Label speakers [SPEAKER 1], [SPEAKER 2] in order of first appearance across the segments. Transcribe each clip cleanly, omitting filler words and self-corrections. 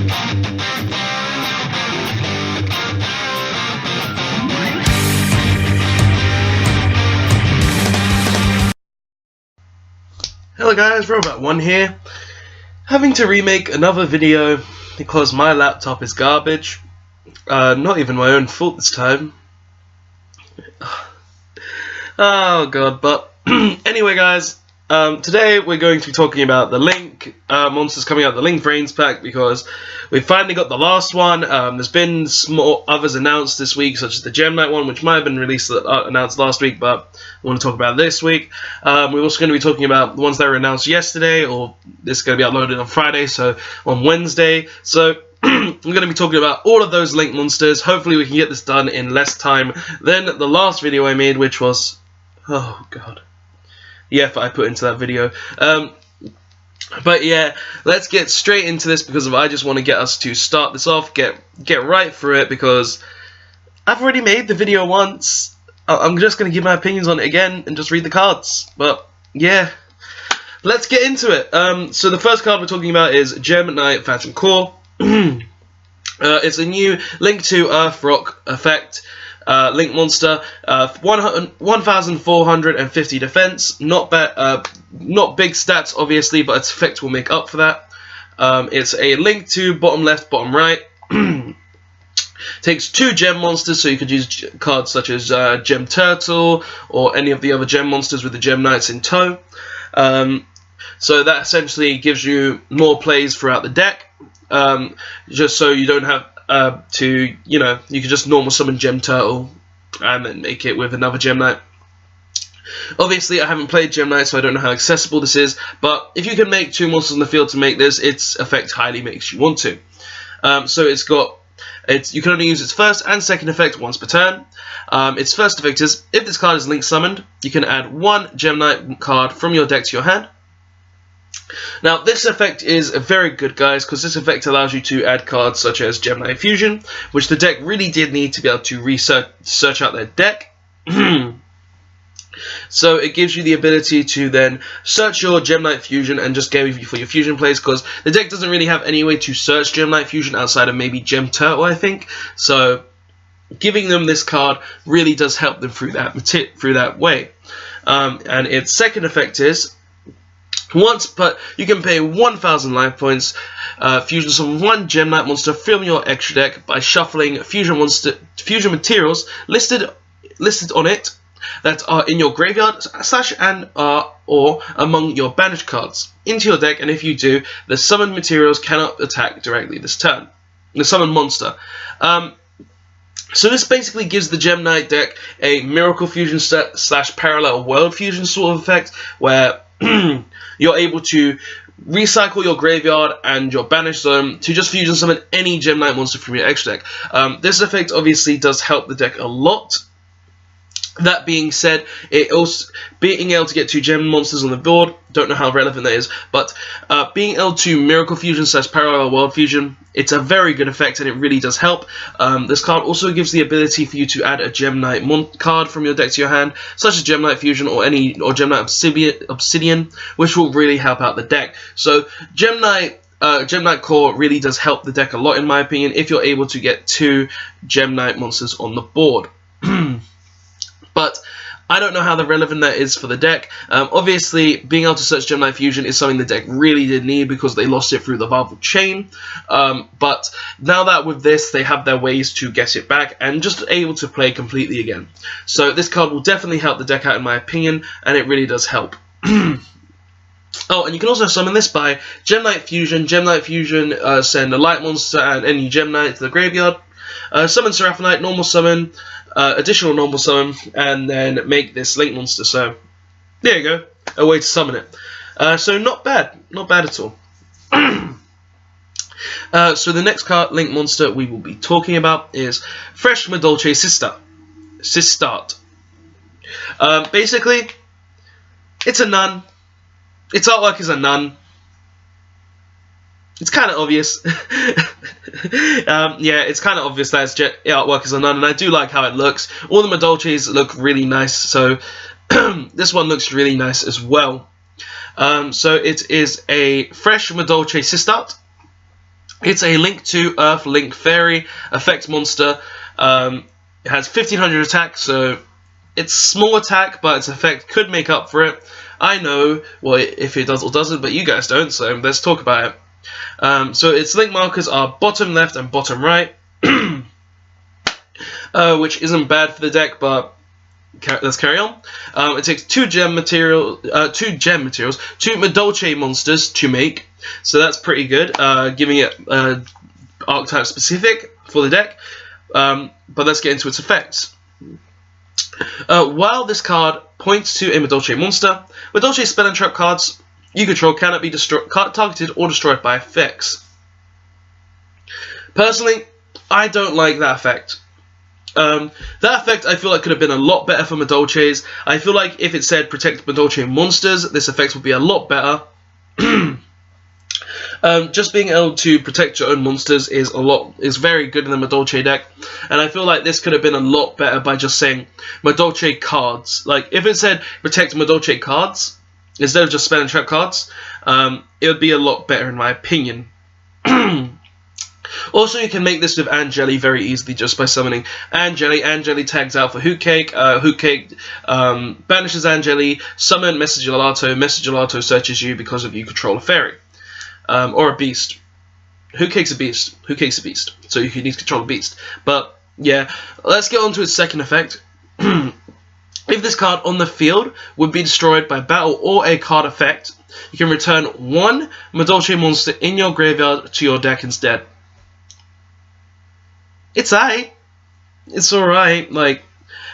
[SPEAKER 1] Hello guys, Robot1 here, having to remake another video because my laptop is garbage. Not even my own fault this time. Oh god, but anyway guys, today we're going to be talking about the Link monsters coming out, the Link Vrains pack, because we finally got the last one. There's been small others announced this week, such as the Gemini one, which might have been announced last week, but I want to talk about this week. We're also going to be talking about the ones that were announced yesterday, or this is going to be uploaded on Friday, so on Wednesday. So we're going to be talking about all of those Link monsters. Hopefully we can get this done in less time than the last video I made, which was, oh god, the effort I put into that video. But yeah, let's get straight into this because I just want to get us to start this off, get right through it, because I've already made the video once. I'm just going to give my opinions on it again and just read the cards. But yeah, let's get into it. So the first card we're talking about is Gemini Phantom Core. It's a new Link to Earth Rock effect. Link monster, 1,450 defense. Not big stats, obviously, but its effect will make up for that. It's a link to bottom left, bottom right. Takes 2 gem monsters, so you could use cards such as Gem Turtle or any of the other gem monsters with the Gem Knights in tow. So that essentially gives you more plays throughout the deck. Just so you don't have you can just normal summon Gem Turtle and then make it with another Gem Knight. Obviously, I haven't played Gem Knight, so I don't know how accessible this is, but if you can make 2 monsters on the field to make this, its effect highly makes you want to. So you can only use its first and second effect once per turn. Its first effect is, if this card is Link summoned, you can add 1 Gem Knight card from your deck to your hand. Now, this effect is very good, guys, because this effect allows you to add cards such as Gemini Fusion, which the deck really did need to be able to search out their deck. So it gives you the ability to then search your Gemini Fusion and just go for your fusion plays, because the deck doesn't really have any way to search Gemini Fusion outside of maybe Gem Turtle, I think. So giving them this card really does help them through that way. And its second effect is, you can pay 1,000 life points, fusion summon 1 Gem Knight monster from your extra deck by shuffling fusion materials listed on it that are in your graveyard or among your banished cards into your deck, and if you do, the summoned materials cannot attack directly this turn. The summoned monster. So this basically gives the Gem Knight deck a Miracle Fusion / Parallel World Fusion sort of effect, where you're able to recycle your graveyard and your banished zone to just fusion summon any Gem Knight monster from your extra deck. This effect obviously does help the deck a lot. That being said, it also being able to get 2 gem monsters on the board, don't know how relevant that is, but being able to Miracle Fusion / Parallel World Fusion, it's a very good effect and it really does help. This card also gives the ability for you to add a Gem Knight card from your deck to your hand, such as Gem Knight Fusion or Gem Knight Obsidian, which will really help out the deck. So Gem Knight Core really does help the deck a lot, in my opinion, if you're able to get 2 Gem Knight monsters on the board. But I don't know how relevant that is for the deck. Obviously, being able to search Gemini Fusion is something the deck really did need because they lost it through the Marvel chain. But now that with this, they have their ways to get it back and just able to play completely again. So this card will definitely help the deck out, in my opinion, and it really does help. Oh, and you can also summon this by Gem Knight Fusion. Gem Knight Fusion, send a light monster and any Gem Knight to the graveyard. Summon Seraphonite, normal summon, additional normal summon, and then make this Link monster. So there you go, a way to summon it. So not bad at all. So the next card Link monster we will be talking about is Fresh Madolche Sistart. Basically, it's a nun. Its artwork is a nun. It's kind of obvious. Yeah, it's kind of obvious that its artwork is a nun, and I do like how it looks. All the Madolches look really nice, so this one looks really nice as well. So it is a Fresh Madolche Sistart. It's a Link to Earth Link Fairy effect monster. It has 1500 attack, so it's small attack, but its effect could make up for it. I know well if it does or doesn't, but you guys don't, so let's talk about it. So its link markers are bottom left and bottom right, which isn't bad for the deck, but let's carry on. It takes two Medolce monsters to make, so that's pretty good, giving it archetype specific for the deck. But let's get into its effects. While this card points to a Medolce monster, Medolce spell and trap cards you control cannot be targeted or destroyed by effects. Personally, I don't like that effect. That effect I feel like could have been a lot better for Medolces. I feel like if it said protect Medolce monsters, this effect would be a lot better. Just being able to protect your own monsters is very good in the Medolce deck, and I feel like this could have been a lot better by just saying Medolce cards. Like if it said protect Medolce cards instead of just spell and trap cards, it would be a lot better in my opinion. Also, you can make this with Angeli very easily just by summoning Angeli. Angeli tags out for Hootcake. Hootcake banishes Angeli. Summon Message Gelato. Message Gelato searches you because of you control a fairy. Or a beast. Hootcake's a beast. Hootcake's a beast. So you need to control a beast. But, yeah. Let's get on to its second effect. If this card on the field would be destroyed by battle or a card effect, you can return one Medolce monster in your graveyard to your deck instead. It's alright. It's alright. Like,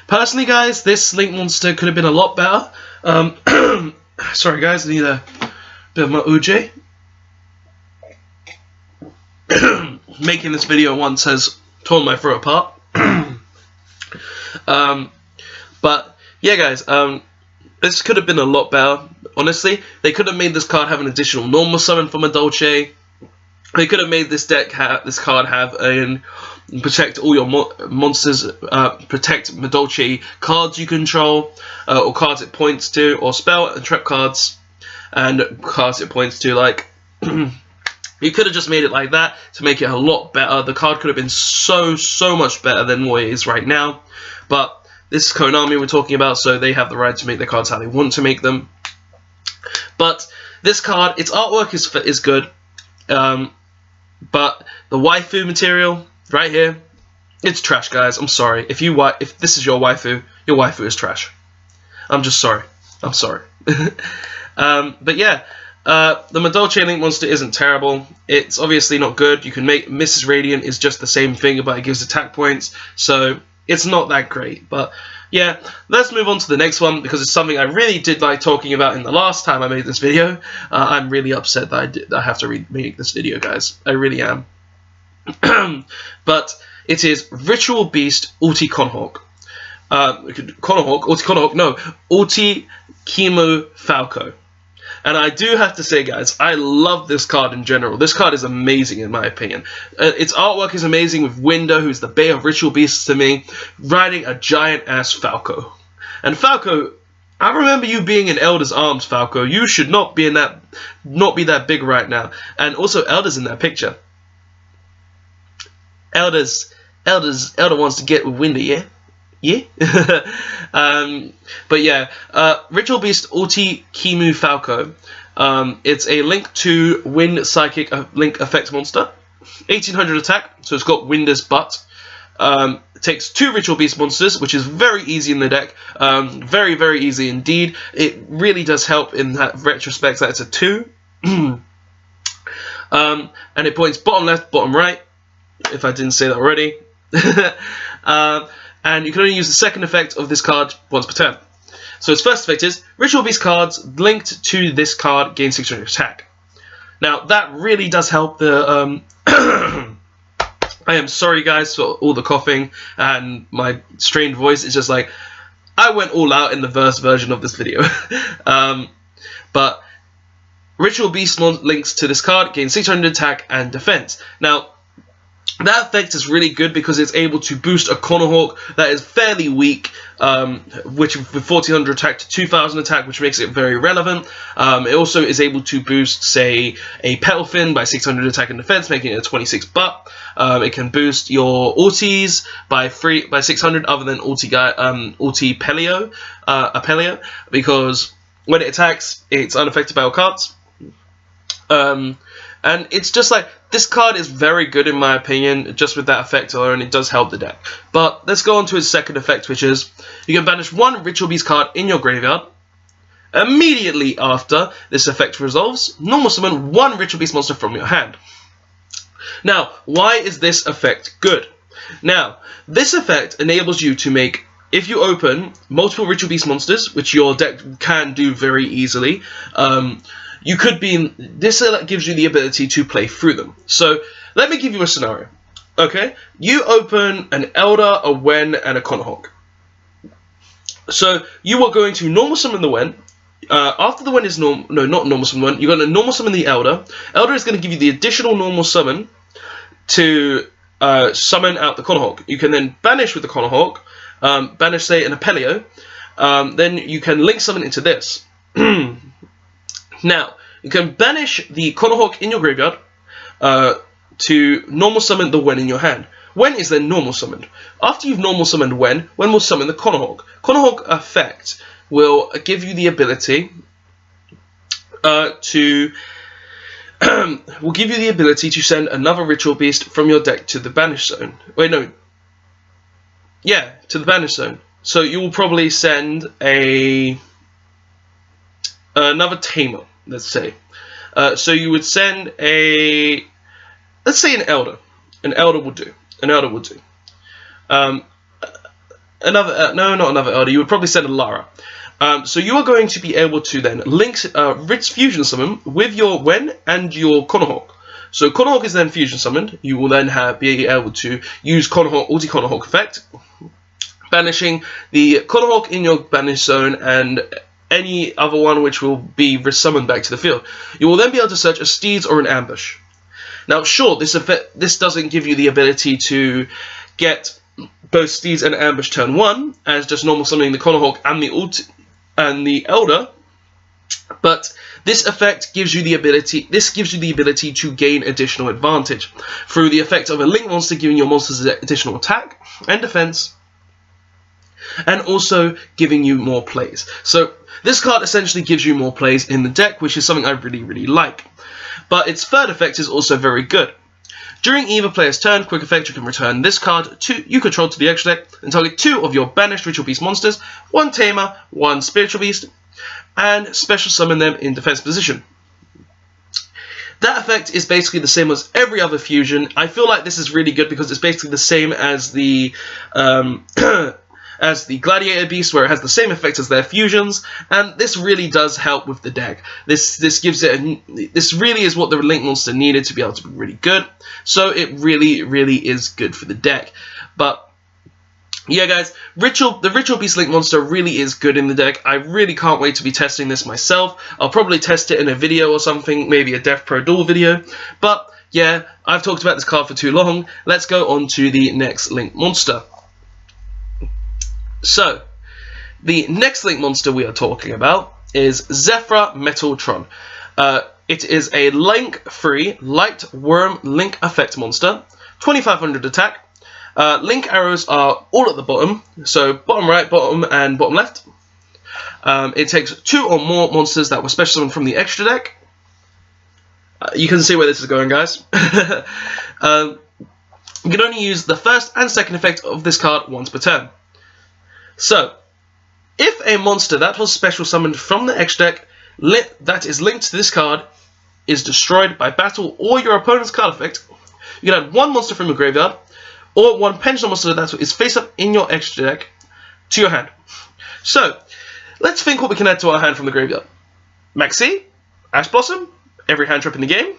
[SPEAKER 1] personally, guys, this Link monster could have been a lot better. Sorry, guys, I need a bit of my UJ. Making this video once has torn my throat apart. But, yeah, guys, this could have been a lot better, honestly. They could have made this card have an additional normal summon for Medolce. They could have made this card have a protect all your monsters, protect Medolce cards you control, or cards it points to, or spell and trap cards, and cards it points to. Like, you could have just made it like that to make it a lot better. The card could have been so much better than what it is right now. But this is Konami we're talking about, so they have the right to make their cards how they want to make them. But this card, its artwork is good. But the waifu material right here, it's trash, guys. I'm sorry. If this is your waifu is trash. I'm just sorry. I'm sorry. But yeah, the Medolce Link monster isn't terrible. It's obviously not good. You can make Mrs. Radiant is just the same thing, but it gives attack points, so it's not that great. But yeah, let's move on to the next one, because it's something I really did like talking about in the last time I made this video. I'm really upset that I have to remake this video, guys. I really am. But it is Ritual Beast ulti-kimunfalco. Ulti-kimunfalco. And I do have to say, guys, I love this card in general. This card is amazing, in my opinion. Its artwork is amazing, with Winda, who's the Bay of Ritual Beasts to me, riding a giant-ass Falco. And Falco, I remember you being in Elder's arms, Falco. You should not be that big right now. And also, Elder's in that picture. Elder wants to get with Winda, yeah? Yeah? But yeah, Ritual Beast ulti-kimunfalco. It's a Link to Wind Psychic Link effect monster. 1800 attack, so it's got Winda's butt. It takes two Ritual Beast monsters, which is very easy in the deck. Very, very easy indeed. It really does help in that retrospect that it's a 2. And it points bottom left, bottom right, if I didn't say that already. And you can only use the second effect of this card once per turn. So its first effect is, Ritual Beast cards linked to this card gain 600 attack. Now, that really does help the... I am sorry, guys, for all the coughing and my strained voice. It's just like, I went all out in the verse version of this video. But Ritual Beast links to this card gain 600 attack and defense. Now, That effect is really good because it's able to boost a Conahawk that is fairly weak, which with 1400 attack to 2000 attack, which makes it very relevant. It also is able to boost, say, a Petalfin by 600 attack and defense, making it a 26 butt. It can boost your ultis by 600, other than ulti Pelio, because when it attacks, it's unaffected by all cards. And it's just like, this card is very good in my opinion, just with that effect alone. It does help the deck. But let's go on to its second effect, which is you can banish one Ritual Beast card in your graveyard. Immediately after this effect resolves, normal summon one Ritual Beast monster from your hand. Now, why is this effect good? Now, this effect enables you to make, if you open multiple Ritual Beast monsters, which your deck can do very easily, you could be, this gives you the ability to play through them. So, let me give you a scenario. Okay? You open an Elder, a Wen, and a Conahawk. So, you are going to normal summon the Wen. After the Wen is not normal summon Wen, you're going to normal summon the Elder. Elder is going to give you the additional normal summon to summon out the Conahawk. You can then banish with the Conahawk, banish, say, an Apelio. Then you can link summon into this. Now, you can banish the Conahawk in your graveyard to normal summon the Wen in your hand. Wen is then normal summoned. After you've normal summoned Wen will summon the Conahawk. Conahawk effect will give you the ability to send another Ritual Beast from your deck to the banish zone. Wait, no. Yeah, to the banish zone. So you will probably send another Tamer. Let's say. So you would send let's say an Elder. An Elder would do. An Elder would do. No, not another Elder. You would probably send a Lara. So you are going to be able to then link Ritz Fusion Summon with your Wen and your Conahawk. So Conahawk is then Fusion Summoned. You will then be able to use Conahawk, Ulti Conahawk effect, banishing the Conahawk in your banish zone and any other one which will be resummoned back to the field. You will then be able to search a Steeds or an Ambush. Now, sure, this doesn't give you the ability to get both Steeds and Ambush turn 1, as just normal summoning the Conahawk and the Elder, but this effect gives you the ability. This gives you the ability to gain additional advantage through the effect of a link monster giving your monsters additional attack and defense, and also giving you more plays. So this card essentially gives you more plays in the deck, which is something I really, really like. But its third effect is also very good. During either player's turn, quick effect, you can return this card you control to the extra deck and target 2 of your banished Ritual Beast monsters, 1 Tamer, 1 Spiritual Beast, and special summon them in defense position. That effect is basically the same as every other fusion. I feel like this is really good because it's basically the same as the Gladiator Beast, where it has the same effect as their fusions, and this really does help with the deck. This gives it this really is what the link monster needed to be able to be really good. So it really, really is good for the deck. But yeah, guys, the Ritual Beast link monster really is good in the deck. I really can't wait to be testing this myself. I'll probably test it in a video or something, maybe a Death Pro Duel video. But yeah, I've talked about this card for too long. Let's go on to the next link monster. So, the next link monster we are talking about is Zephyr Metaltron. It is a link-free light worm link effect monster, 2500 attack. Link arrows are all at the bottom, so bottom right, bottom, and bottom left. It takes 2 or more monsters that were special summoned from the extra deck. You can see where this is going, guys. You can only use the first and second effect of this card once per turn. So, if a monster that was special summoned from the extra deck that is linked to this card is destroyed by battle or your opponent's card effect, you can add 1 monster from your graveyard or 1 pendulum monster that is face up in your extra deck to your hand. So, let's think what we can add to our hand from the graveyard. Maxi, Ash Blossom, every hand trap in the game,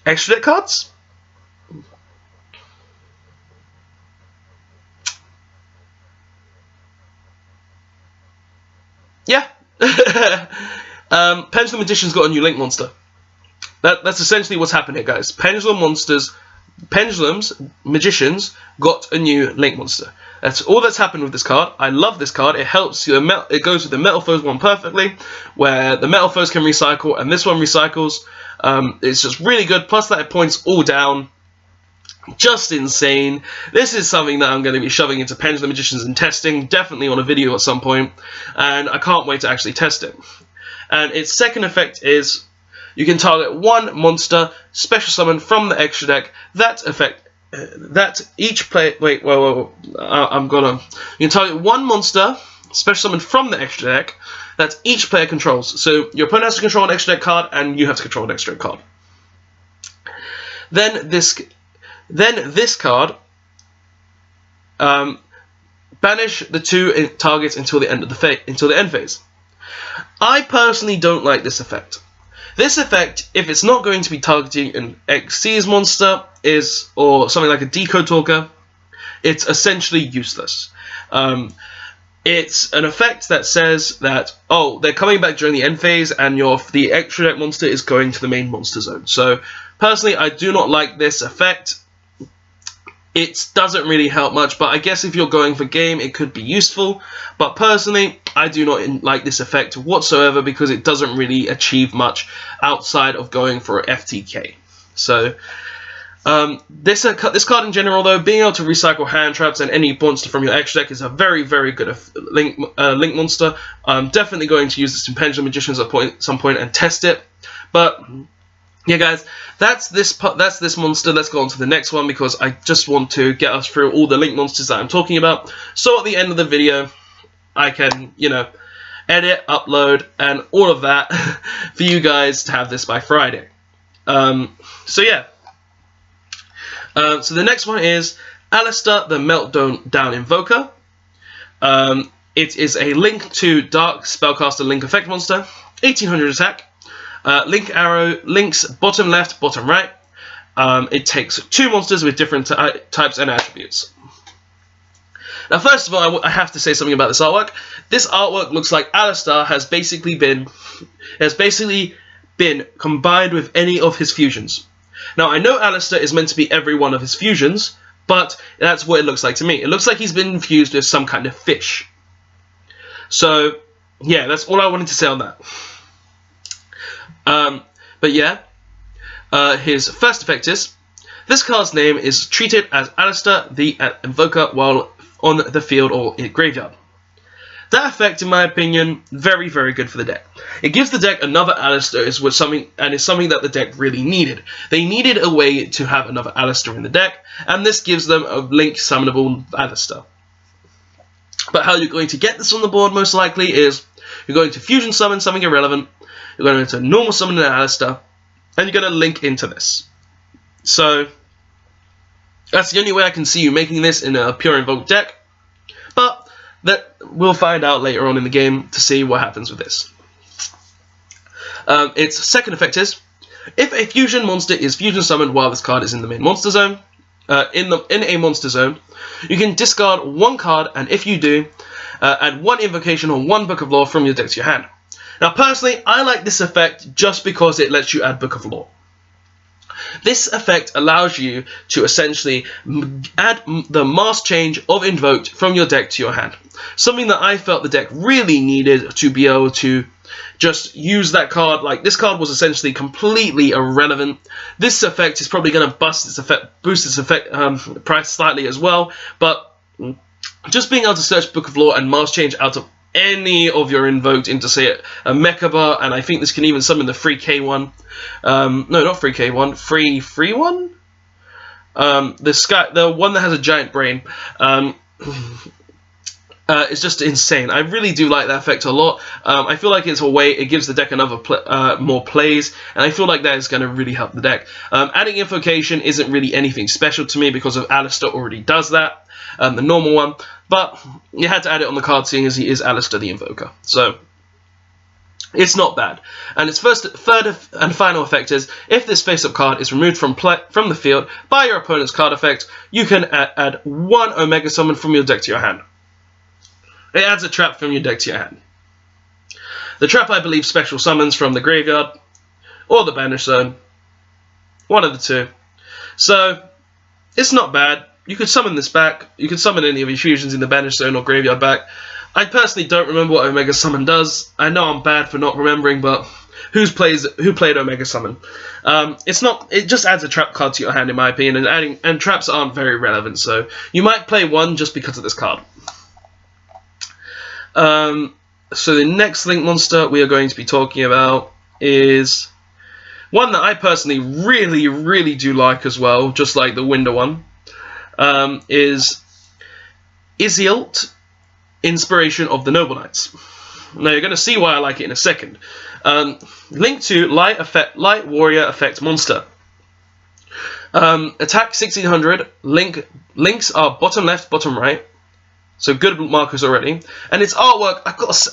[SPEAKER 1] extra deck cards, yeah. Pendulum Magician's got a new link monster. That's essentially what's happened here, guys. Pendulums, magicians got a new link monster. That's all that's happened with this card. I love this card. It helps you. It goes with the Metal Foes one perfectly, where the Metal Foes can recycle, and this one recycles. It's just really good. Plus that it points all down. Just insane. This is something that I'm going to be shoving into Pendulum Magicians and testing, definitely on a video at some point, and I can't wait to actually test it. And its second effect is you can target one monster, special summon from the extra deck. That each player. Wait, whoa. You can target one monster, special summon from the extra deck that each player controls. So your opponent has to control an extra deck card, and you have to control an extra deck card. Then this card, banish the two targets until the end of the end phase. I personally don't like this effect. This effect, if it's not going to be targeting an Xyz monster, or something like a Decode Talker, it's essentially useless. It's an effect that says that, oh, they're coming back during the end phase, and the extra deck monster is going to the main monster zone. So, personally, I do not like this effect. It doesn't really help much, but I guess if you're going for game, it could be useful. But personally, I do not like this effect whatsoever because it doesn't really achieve much outside of going for FTK. So, this card in general, though, being able to recycle hand traps and any monster from your extra deck is a very, very good link monster. I'm definitely going to use this in Pendulum Magicians at some point and test it. But yeah, guys, that's this monster. Let's go on to the next one because I just want to get us through all the link monsters that I'm talking about. So at the end of the video, I can, edit, upload, and all of that for you guys to have this by Friday. So yeah. So the next one is Alistar, the Meltdown Invoker. It is a link to Dark Spellcaster Link Effect monster, 1800 attack. Link arrow links bottom left, bottom right. It takes two monsters with different types and attributes. Now, first of all, I have to say something about this artwork. This artwork looks like Alistar has basically been combined with any of his fusions. Now, I know Alistar is meant to be every one of his fusions, but that's what it looks like to me. It looks like he's been infused with some kind of fish. So, yeah, that's all I wanted to say on that. But yeah, his first effect is, this card's name is treated as Alistar the Invoker while on the field or in graveyard. That effect, in my opinion, very, very good for the deck. It gives the deck another Alistar, is something that the deck really needed. They needed a way to have another Alistar in the deck, and this gives them a link summonable Alistar. But how you're going to get this on the board, most likely, is you're going to fusion summon something irrelevant, you're going to normal summon an Alistar, and you're going to link into this. So, that's the only way I can see you making this in a pure Invoke deck, but that we'll find out later on in the game to see what happens with this. Its second effect is, if a fusion monster is fusion summoned while this card is in the main monster zone, in a monster zone, you can discard one card, and if you do, add one invocation or one Book of Lore from your deck to your hand. Now, personally, I like this effect just because it lets you add Book of Lore. This effect allows you to essentially add the mass change of Invoked from your deck to your hand. Something that I felt the deck really needed to be able to just use that card. Like, this card was essentially completely irrelevant. This effect is probably going to boost its effect price slightly as well, but just being able to search Book of Lore and mass change out of any of your Invoked into, say, a Mechaba, and I think this can even summon the free K1. No, not free K1, free one? The one that has a giant brain. It's just insane. I really do like that effect a lot. I feel like it's a way, it gives the deck another more plays, and I feel like that is going to really help the deck. Adding Invocation isn't really anything special to me because of Alistar already does that, the normal one, but you had to add it on the card seeing as he is Alistar the Invoker. So, it's not bad. And its third and final effect is, if this face-up card is removed from the field by your opponent's card effect, you can add one Omega Summon from your deck to your hand. It adds a trap from your deck to your hand. The trap, I believe, special summons from the graveyard or the banish zone, One of the two. So, it's not bad. You could summon this back. You could summon any of your fusions in the Banish Zone or Graveyard back. I personally don't remember what Omega Summon does. I know I'm bad for not remembering, but who played Omega Summon? It just adds a trap card to your hand, in my opinion, and traps aren't very relevant, so you might play one just because of this card. So the next Link monster we are going to be talking about is one that I personally really do like as well, just like the Winter one, is Izilt, Inspiration of the Noble Knights. Now you're going to see why I like it in a second. Link to Light Warrior Effect monster. Attack 1600. Links are bottom left, bottom right. So good markers already. And its artwork,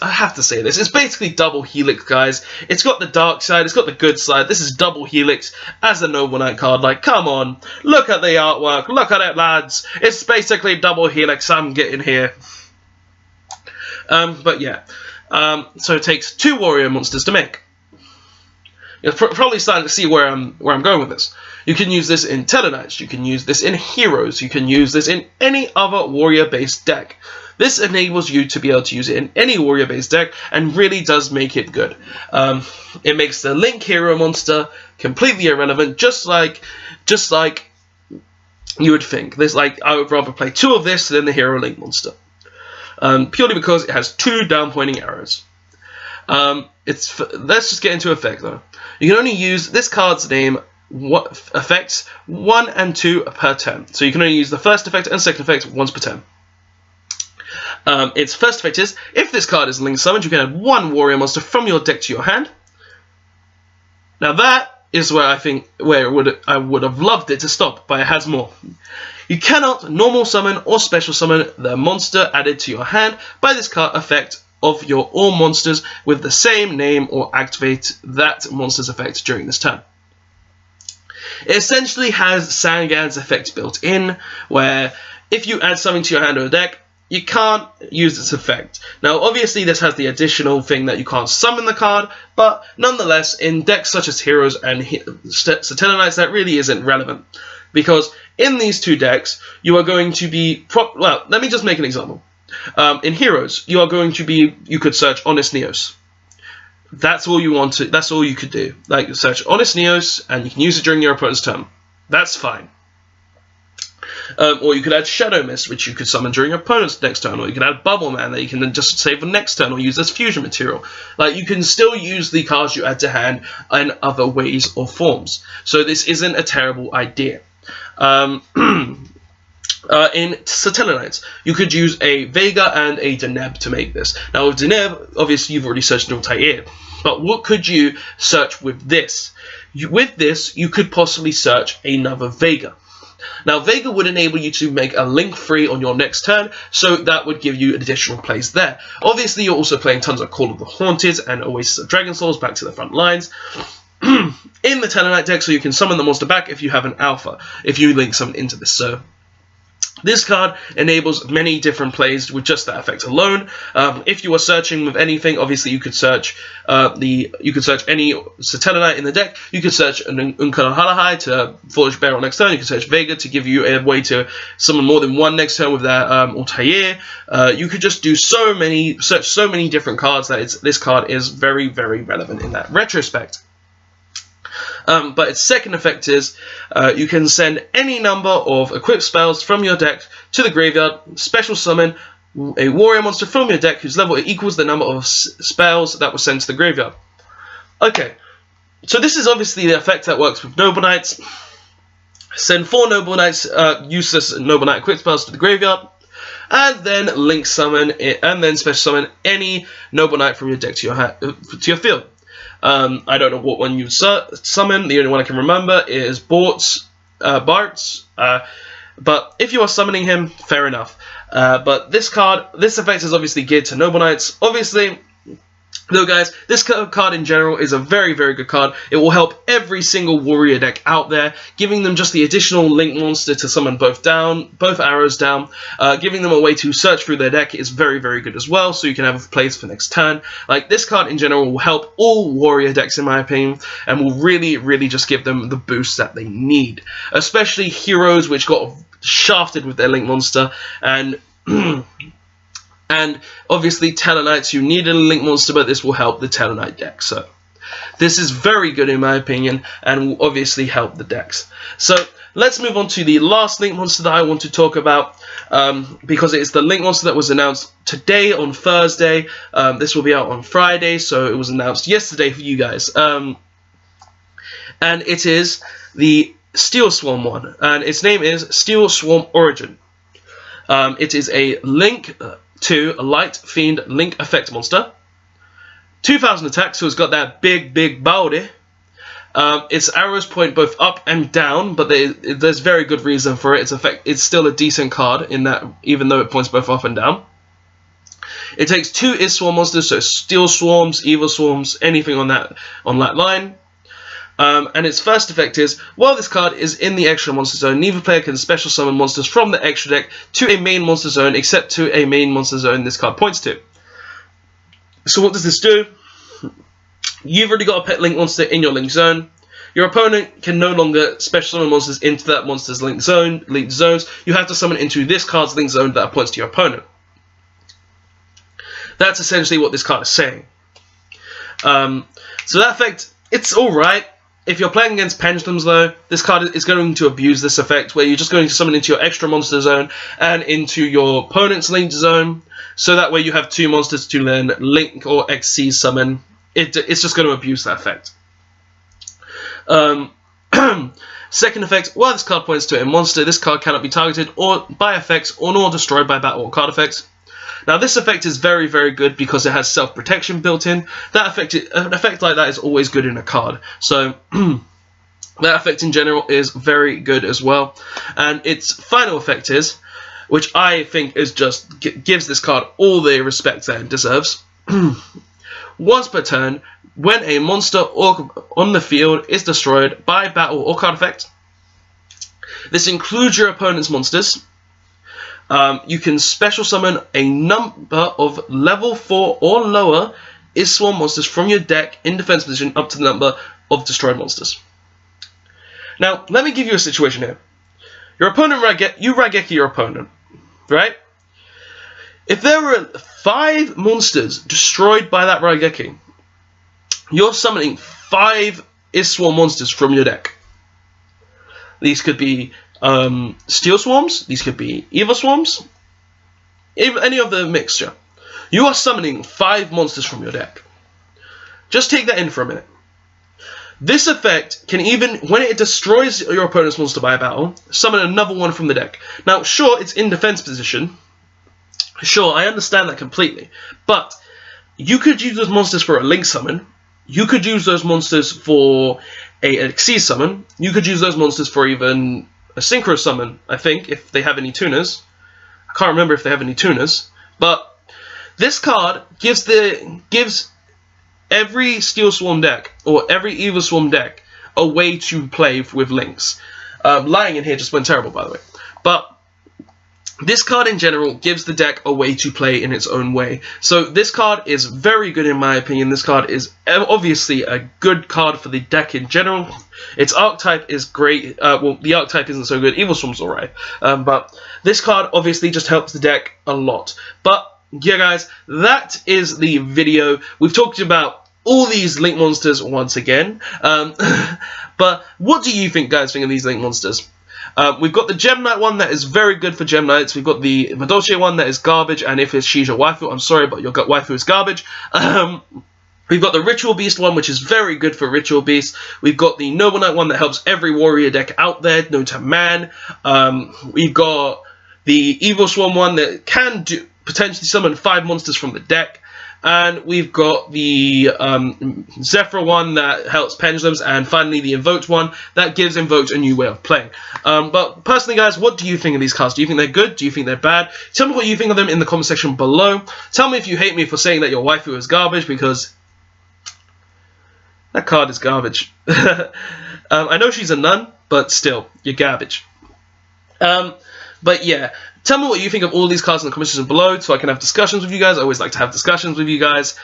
[SPEAKER 1] I have to say this, it's basically double helix, guys. It's got the dark side, it's got the good side. This is double helix as a Noble Knight card. Like, come on, look at the artwork, look at it, lads. It's basically double helix I'm getting here. But yeah, so it takes 2 warrior monsters to make. You're probably starting to see where I'm going with this. You can use this in Tellarknights, you can use this in Heroes, you can use this in any other warrior-based deck. This enables you to be able to use it in any warrior-based deck, and really does make it good. It makes the Link hero monster completely irrelevant, just like you would think. I would rather play 2 of this than the hero Link monster. Purely because it has 2 down pointing arrows. Let's just get into effect though. You can only use this card's name effects 1 and 2 per turn. So you can only use the first effect and second effect once per turn. Its first effect is, if this card is Link summoned, you can add 1 warrior monster from your deck to your hand. Now that is where I would have loved it to stop, but it has more. You cannot normal summon or special summon the monster added to your hand by this card effect of your all monsters with the same name, or activate that monster's effect during this turn. It essentially has Sangan's effect built in, where if you add something to your hand or deck, you can't use this effect. Now obviously this has the additional thing that you can't summon the card, but nonetheless in decks such as Heroes and Tellarknights that really isn't relevant. Because in these 2 decks, you are going to be... well, let me just make an example. In Heroes, you could search Honest Neos. That's all you could do. Like, search Honest Neos, and you can use it during your opponent's turn. That's fine. Or you could add Shadow Mist, which you could summon during your opponent's next turn. Or you could add Bubble Man, that you can then just save for next turn, or use as fusion material. Like, you can still use the cards you add to hand in other ways or forms. So this isn't a terrible idea. In Tellarknights, you could use a Vega and a Deneb to make this. Now with Deneb, obviously you've already searched Altair, but what could you search with this? With this, you could possibly search another Vega. Now Vega would enable you to make a Link free on your next turn, so that would give you additional plays there. Obviously you're also playing tons of Call of the Haunted and Oasis of Dragon Souls back to the front lines. In the Tellarknight deck, so you can summon the monster back if you have an alpha, if you link something into this. So this card enables many different plays with just that effect alone. If you are searching with anything, obviously you could search any Tellarknight in the deck. You could search an Unkalahalahi to Forge Barrel next turn. You could search Vega to give you a way to summon more than one next turn with that Altair. You could just do search so many different cards that this card is very relevant in that retrospect. But its second effect is you can send any number of equipped spells from your deck to the graveyard, special summon a warrior monster from your deck whose level equals the number of spells that were sent to the graveyard. Okay, so this is obviously the effect that works with Noble Knights. Send 4 Noble Knights, useless Noble Knight equipped spells to the graveyard, and then Link summon it, and then special summon any Noble Knight from your deck to your field. I don't know what one you summon. The only one I can remember is Bart's. But if you are summoning him, fair enough. But this effect is obviously geared to Noble Knights. Obviously, Though guys, this card in general is a very, very good card. It will help every single warrior deck out there, giving them just the additional link monster to summon both arrows down, giving them a way to search through their deck is very, very good as well, so you can have plays for next turn. Like, this card in general will help all warrior decks in my opinion, and will really, really just give them the boost that they need. Especially heroes which got shafted with their link monster, and and obviously Tellarknights, you needed a link monster, but this will help the Tellarknight deck. So this is very good in my opinion, and will obviously help the decks. So let's move on to the last link monster that I want to talk about, because it is the link monster that was announced today on Thursday. This will be out on Friday, so it was announced yesterday for you guys. And it is the Steel Swarm one, and its name is Steel Swarm Origin. It is a link to a Light Fiend link effect monster. 2000 attack, so it's got that big body. Its arrows point both up and down, but there's very good reason for it. It's still a decent card in that, even though it points both up and down. It takes 2 Is Swarm monsters, so Steel Swarms, Evil Swarms, anything on that line. And its first effect is, while this card is in the extra monster zone, neither player can special summon monsters from the extra deck to a main monster zone, except to a main monster zone this card points to. So what does this do? You've already got a pet link monster in your link zone. Your opponent can no longer special summon monsters into that monster's linked zones. You have to summon into this card's link zone that points to your opponent. That's essentially what this card is saying. So that effect, it's alright. If you're playing against pendulums though, this card is going to abuse this effect, where you're just going to summon into your extra monster zone and into your opponent's linked zone, so that way you have 2 monsters to then link or XC summon. It's just going to abuse that effect. Second effect, while this card points to a monster, this card cannot be targeted or by effects or nor destroyed by battle or card effects. Now this effect is very, very good because it has self-protection built in. An effect like that is always good in a card. So that effect in general is very good as well. And its final effect is, which I think is just gives this card all the respect that it deserves. Once per turn, when a monster on the field is destroyed by battle or card effect, this includes your opponent's monsters. You can special summon a number of level 4 or lower Is Swarm monsters from your deck in defense position up to the number of destroyed monsters. Now, let me give you a situation here. Your opponent, you Raigeki your opponent, right? If there were 5 monsters destroyed by that Raigeki, you're summoning 5 Is Swarm monsters from your deck. These could be Steel Swarms, these could be Evil Swarms, any of the mixture. You are summoning 5 monsters from your deck. Just take that in for a minute. This effect can even, when it destroys your opponent's monster by a battle, summon another one from the deck. Now, sure, it's in defense position. Sure, I understand that completely. But you could use those monsters for a link summon. You could use those monsters for an Xyz summon. You could use those monsters for even a synchro summon, I think, if they have any tuners. I can't remember if they have any tuners. But this card gives every Steel Swarm deck, or every Evil Swarm deck, a way to play with links. Lying in here just went terrible, by the way. But this card in general gives the deck a way to play in its own way. So this card is very good in my opinion. This card is obviously a good card for the deck in general. Its archetype is great. Well, the archetype isn't so good. Evil Swarm's alright. But this card obviously just helps the deck a lot. But yeah guys, that is the video. We've talked about all these link monsters once again. But what do you guys think of these link monsters? We've got the Gemini one that is very good for Geminites. We've got the Madolche one that is garbage, and if she's your waifu, I'm sorry, but your waifu is garbage. We've got the Ritual Beast one, which is very good for Ritual Beast. We've got the Noble Knight one that helps every warrior deck out there, known to man. We've got the Evil Swarm one that can potentially summon 5 monsters from the deck. And we've got the Zephyr one that helps pendulums, and finally the Invoked one that gives Invoked a new way of playing. But personally guys, what do you think of these cards? Do you think they're good? Do you think they're bad? Tell me what you think of them in the comment section below. Tell me if you hate me for saying that your waifu is garbage, because That card is garbage. I know she's a nun, but still, you're garbage. But yeah, tell me what you think of all these cards in the comment section below, so I can have discussions with you guys. I always like to have discussions with you guys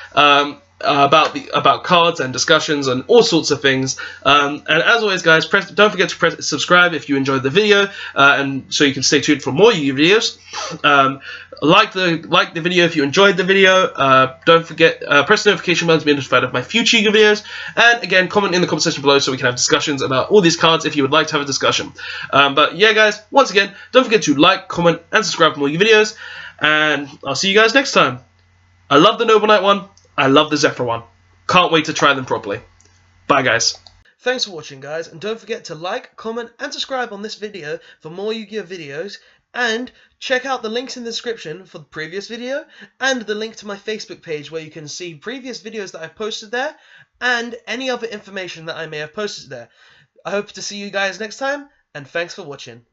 [SPEAKER 1] about cards and discussions and all sorts of things. And as always, guys, don't forget to press subscribe if you enjoyed the video, and so you can stay tuned for more videos. Like the video if you enjoyed the video. Don't forget press the notification button to be notified of my future videos. And again, comment in the comment section below so we can have discussions about all these cards if you would like to have a discussion. But yeah, guys, once again, don't forget to like, comment, and subscribe for more videos. And I'll see you guys next time. I love the Noble Knight one. I love the Zephyr one. Can't wait to try them properly. Bye, guys. Thanks for watching, guys, and don't forget to like, comment, and subscribe on this video for more Yu-Gi-Oh videos, and check out the links in the description for the previous video, and the link to my Facebook page where you can see previous videos that I've posted there, and any other information that I may have posted there. I hope to see you guys next time, and thanks for watching.